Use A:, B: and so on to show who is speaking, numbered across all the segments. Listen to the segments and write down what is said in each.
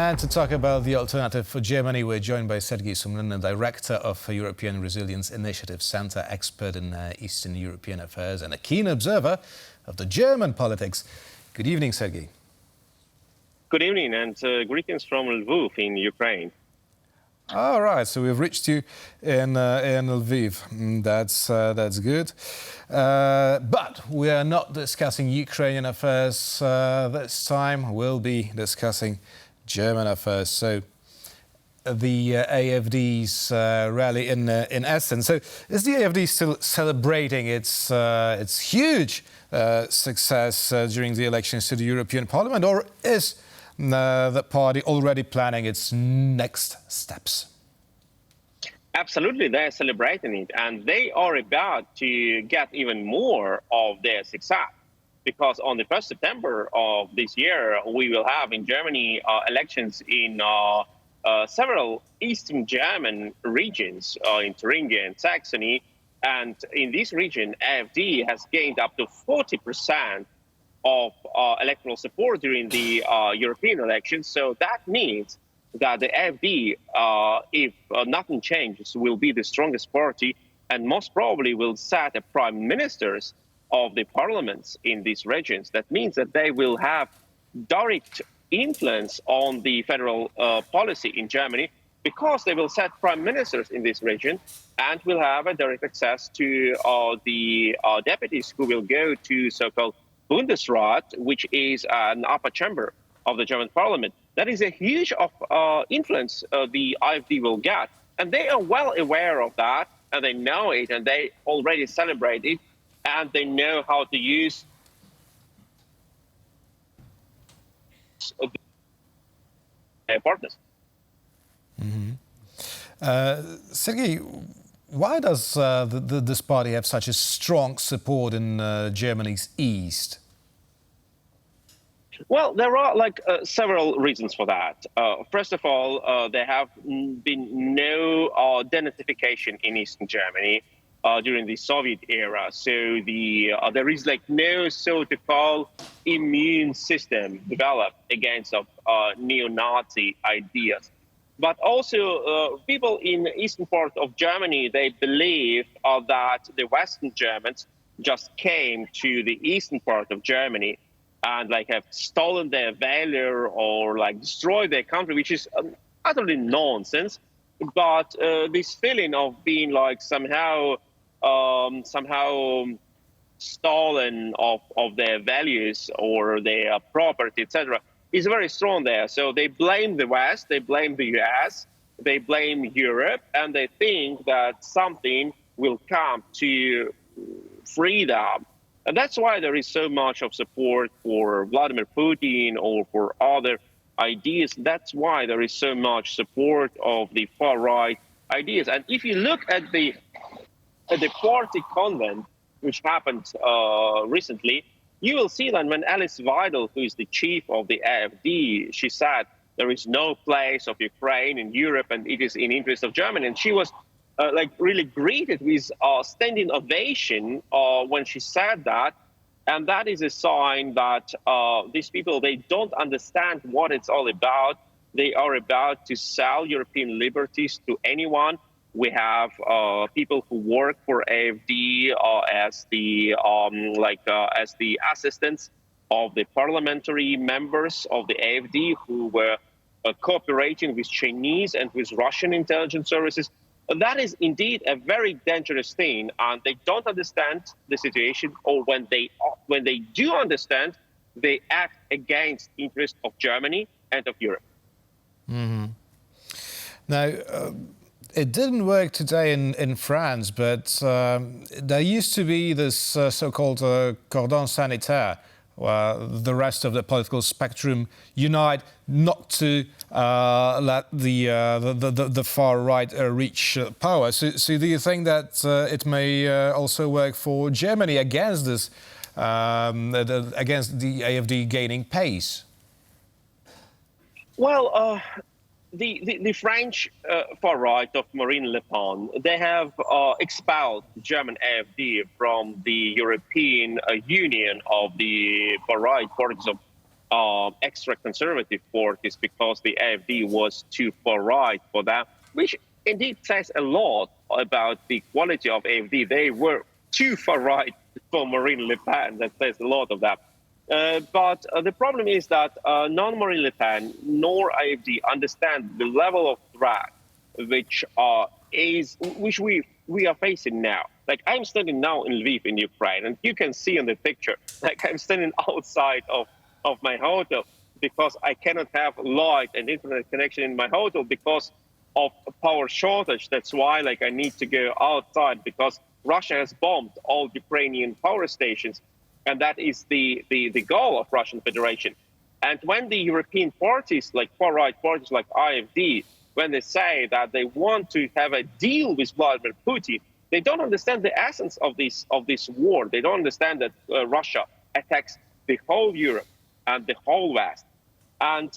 A: And to talk about the alternative for Germany, we're joined by Sergej Sumlenny, Director of European Resilience Initiative Centre, expert in Eastern European affairs and a keen observer of the German politics. Good evening, Sergej.
B: Good evening, and greetings from Lviv in Ukraine.
A: All right, so we've reached you in Lviv. That's good. But we are not discussing Ukrainian affairs this time. We'll be discussing German affairs. So the AfD's rally in essence. So is the AfD still celebrating its huge success during the elections to the European Parliament, or is the party already planning its next steps?
B: Absolutely, they're celebrating it, and they are about to get even more of their success. Because on the 1st September of this year, we will have in Germany elections in several Eastern German regions, in Thuringia and Saxony. And in this region, AfD has gained up to 40% of electoral support during the European elections. So that means that the AfD, if nothing changes, will be the strongest party and most probably will set the prime ministers of the parliaments in these regions. That means that they will have direct influence on the federal policy in Germany, because they will set prime ministers in this region and will have a direct access to the deputies who will go to so-called Bundesrat, which is an upper chamber of the German parliament. That is a huge influence the AfD will get. And they are well aware of that, and they know it, and they already celebrate it, and they know how to use their partners.
A: Sergej, why does this party have such a strong support in Germany's east?
B: Well, there are several reasons for that. First of all, there have been no denazification in Eastern Germany during the Soviet era. So there is no so-called immune system developed against neo-Nazi ideas. But also, people in the eastern part of Germany, they believe that the Western Germans just came to the eastern part of Germany and have stolen their valor or destroyed their country, which is utterly nonsense. But this feeling of being somehow stolen of their values or their property, etc., is very strong there. So they blame the West, they blame the US, they blame Europe, and they think that something will come to free them. And that's why there is so much of support for Vladimir Putin or for other ideas. That's why there is so much support of the far-right ideas. And if you look at the party convent, which happened recently, you will see that when Alice Weidel, who is the chief of the AfD, she said there is no place of Ukraine in Europe and it is in interest of Germany. And she was really greeted with standing ovation when she said that. And that is a sign that these people, they don't understand what it's all about. They are about to sell European liberties to anyone. We have people who work for AfD as the assistants of the parliamentary members of the AfD who were cooperating with Chinese and with Russian intelligence services. That is indeed a very dangerous thing, and they don't understand the situation, or when they do understand, they act against the interest of Germany and of Europe.
A: Mm-hmm. Now, it didn't work today in France, but there used to be this so-called cordon sanitaire, where the rest of the political spectrum unite not to let the far right reach power. So do you think that it may also work for Germany against this, against the AfD gaining pace?
B: Well, the French far right of Marine Le Pen, they have expelled German AfD from the European Union of the far right parties of extra conservative parties because the AfD was too far right for them, which indeed says a lot about the quality of AfD. They were too far right for Marine Le Pen. That says a lot of that. But the problem is that non-Marine Le Pen nor AfD understand the level of threat which we are facing now. Like, I'm standing now in Lviv in Ukraine, and you can see in the picture, like, I'm standing outside of my hotel because I cannot have light and internet connection in my hotel because of a power shortage. That's why, like, I need to go outside because Russia has bombed all Ukrainian power stations, and that is the goal of Russian Federation. And when the European parties, like far-right parties like AfD, when they say that they want to have a deal with Vladimir Putin, they don't understand the essence of this war. They don't understand that Russia attacks the whole Europe and the whole West. And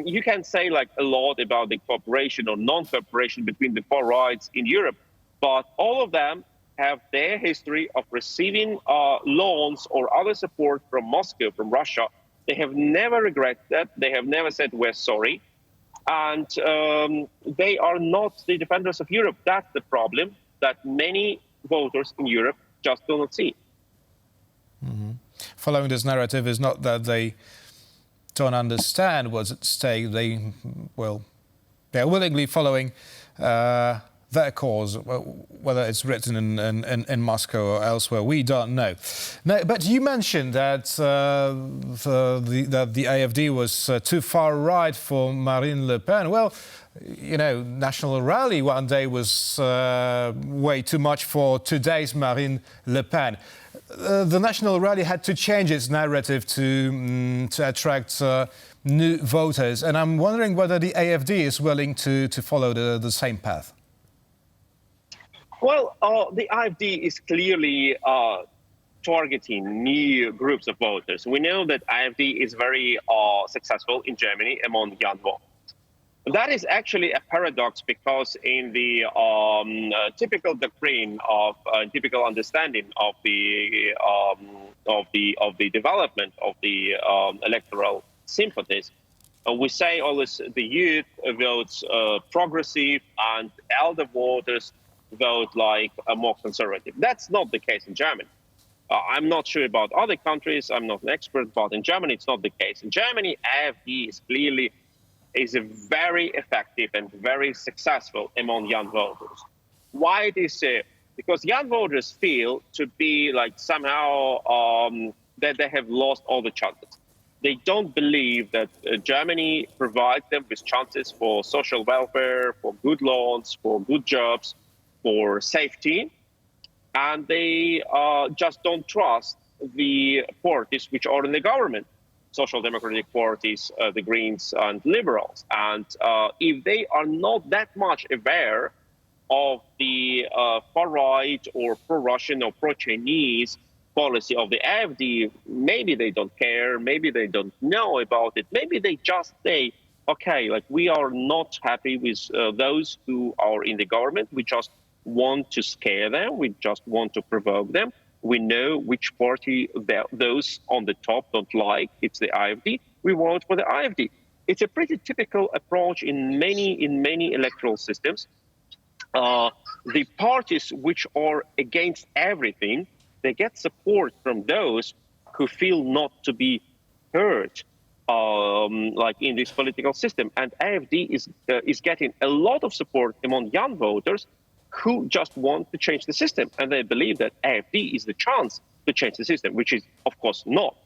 B: you can say like a lot about the cooperation or non-cooperation between the far rights in Europe, but all of them have their history of receiving loans or other support from Moscow, from Russia. They have never regretted that. They have never said we're sorry. And they are not the defenders of Europe. That's the problem that many voters in Europe just do not see.
A: Mm-hmm. Following this narrative is not that they don't understand what's at stake. They're willingly following their cause, whether it's written in Moscow or elsewhere, we don't know. No, but you mentioned that the AfD was too far right for Marine Le Pen. Well, you know, National Rally one day was way too much for today's Marine Le Pen. The National Rally had to change its narrative to attract new voters, and I'm wondering whether the AfD is willing to follow the same path.
B: Well, the AfD is clearly targeting new groups of voters. We know that AfD is very successful in Germany among young voters. That is actually a paradox because in the typical doctrine of typical understanding of the development of the electoral sympathies, we say always the youth votes progressive and elder voters vote like a more conservative. That's not the case in Germany. I'm not sure about other countries. I'm not an expert, but in Germany, it's not the case. In Germany, AfD is a very effective and very successful among young voters. Why it is so? Because young voters feel to be like somehow that they have lost all the chances. They don't believe that Germany provides them with chances for social welfare, for good loans, for good jobs, for safety, and they just don't trust the parties which are in the government, social democratic parties, the Greens and Liberals. And if they are not that much aware of the far-right or pro-Russian or pro-Chinese policy of the AfD, maybe they don't care, maybe they don't know about it, maybe they just say, okay, like we are not happy with those who are in the government, we just want to scare them, we just want to provoke them. We know which party those on the top don't like. It's the AfD. We vote for the AfD. It's a pretty typical approach in many electoral systems. The parties which are against everything, they get support from those who feel not to be heard, like in this political system. And AfD is getting a lot of support among young voters who just want to change the system. And they believe that AfD is the chance to change the system, which is, of course, not.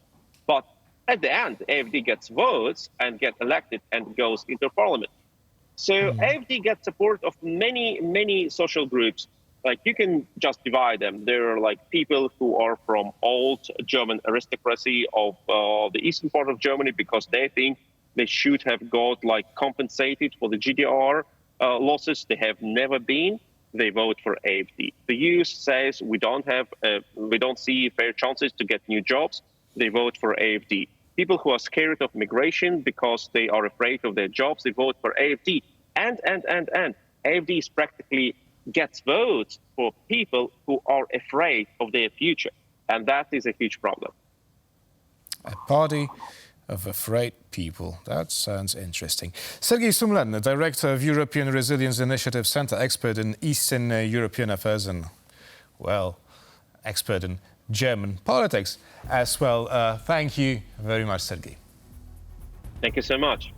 B: But at the end, AfD gets votes and gets elected and goes into parliament. So AfD gets support of many social groups. Like, you can just divide them. There are like people who are from old German aristocracy of the eastern part of Germany because they think they should have got like compensated for the GDR losses. They have never been. They vote for AfD. The youth says we don't see fair chances to get new jobs. They vote for AfD. People who are scared of migration because they are afraid of their jobs, they vote for AfD. And AfD is practically gets votes for people who are afraid of their future. And that is a huge problem.
A: A party of afraid people. That sounds interesting. Sergej Sumlenny, Director of European Resilience Initiative Centre, expert in Eastern European affairs and, well, expert in German politics as well. Thank you very much, Sergej.
B: Thank you so much.